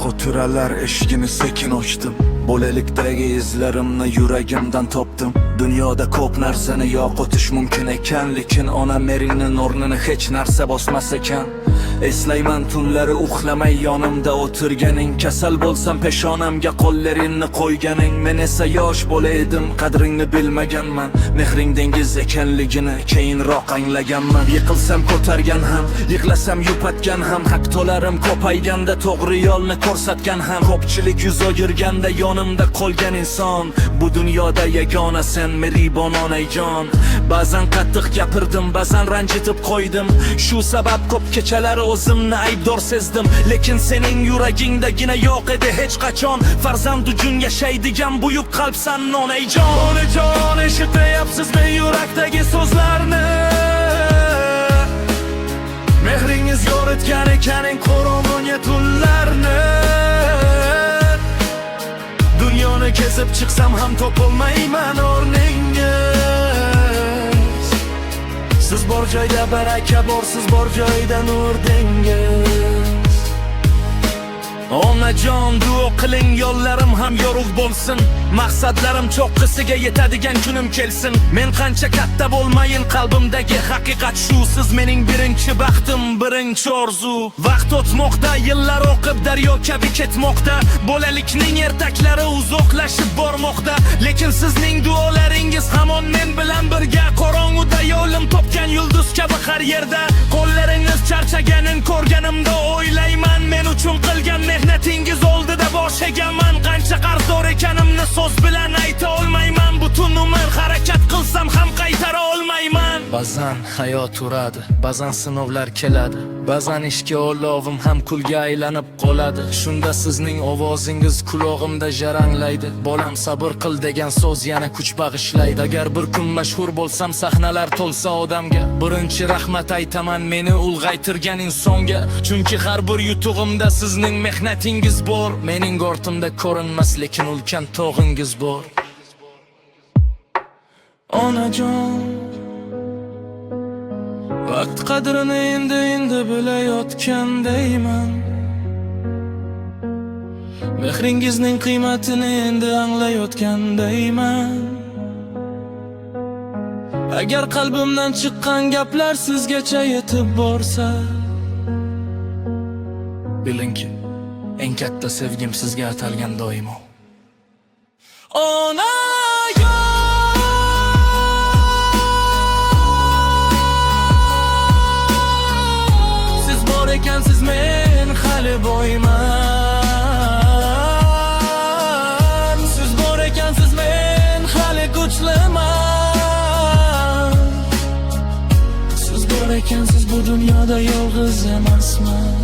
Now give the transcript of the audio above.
Xotiralar eshigini sekin ochdim. Bolalikdagi izlarimni yuragimdan topdim. Dunyoda ko'p narsani yo'qotish mumkin ekan, lekin onam erining o'rnini hech narsa bosmas ekan. Eslayman tunlari uxlamay yonimda o'tirganing, kasal bo'lsam peshonamga qo'llaringni qo'yganing. Men esa yosh bola edim, qadringni bilmaganman. Mehring dengiz ekanligini keyinroq anglaganman. Yiqilsam ko'targan ham, yig'lasam yupatgan ham, haqtolarim ko'payganda to'g'ri yo'lni ko'rsatgan ham. Ko'pchilik yuz o'girganda yonimda qolgan inson, bu dunyoda yagona sen meribon onajon. Ba'zan qattiq gapirdim, ba'zan ranjitib qo'ydim. Shu sabab ko'p kechalar o'zimni aybdor sezdim, lekin sening yuragingdagina yo'q edi hech qachon. Farzand uchun yashaydigan buyuk qalbsan onajon. Onajon, eshityapsizmi yurakdagi so'zlarni? Mehringiz yoritgan ekaning qorong'uga tunlarni. Dunyoni kezib chiqsam ham topolmayman o'rningiz. Siz bor joyda baraka bor, siz bor joyda nur dengiz. Onajon, duo qiling yo'llarim ham yorug' bo'lsin. Maqsadlarim cho'qqisiga yetadigan kunim kelsin. Men qancha katta bo'lmayin, qalbimdagi haqiqat shu. Siz mening birinchi baxtim, birinchi orzu. Vaqt o'tmoqda, yillar oqib daryo kabi ketmoqda. Bolalikning ertaklari uzoqlashib bormoqda, lekin sizning duolaringiz hamon men bilan birga. Qorong'uda yo'lim topgan yulduz kabi har yerda. Qo'llaringiz charchaganin ko'rganimda o'ylayman, men uchun qilgan mehnatingiz oldida bosh egaman. Qancha qarzdor ekanimni so'z bilan ayta olmayman. Butun umr harakat qilsam ham qaytara olmayman. Ba'zan hayot uradi, ba'zan sinovlar keladi, ba'zan ishga olovim ham kulga aylanib qoladi. Shunda sizning ovozingiz quloqimda jaranglaydi. Bolam sabr qil degan so'z yana kuch bag'ishlaydi. Agar bir kun mashhur bo'lsam, sahnalar to'lsa odamga, birinchi rahmat aytaman meni ulg'aytirgan insonga. Chunki har bir yutug'imda sizning mehnatingiz bor. Mening ortimda ko'rinmas, lekin ulkan tog'ingiz bor. Onajon, vaqt qadrini endi bilayotgandayman. Mehringizning qiymatini endi anglayotgandayman. Agar qalbimdan chiqqan gaplar sizgacha yetib borsa, bilingki, eng katta sevgim sizga atalgan doimo. Siz bor ekansiz, men hali boyman. Siz bor ekansiz, men hali kuchliman. Siz bor ekansiz, bu dunyoda yolg'iz emasman.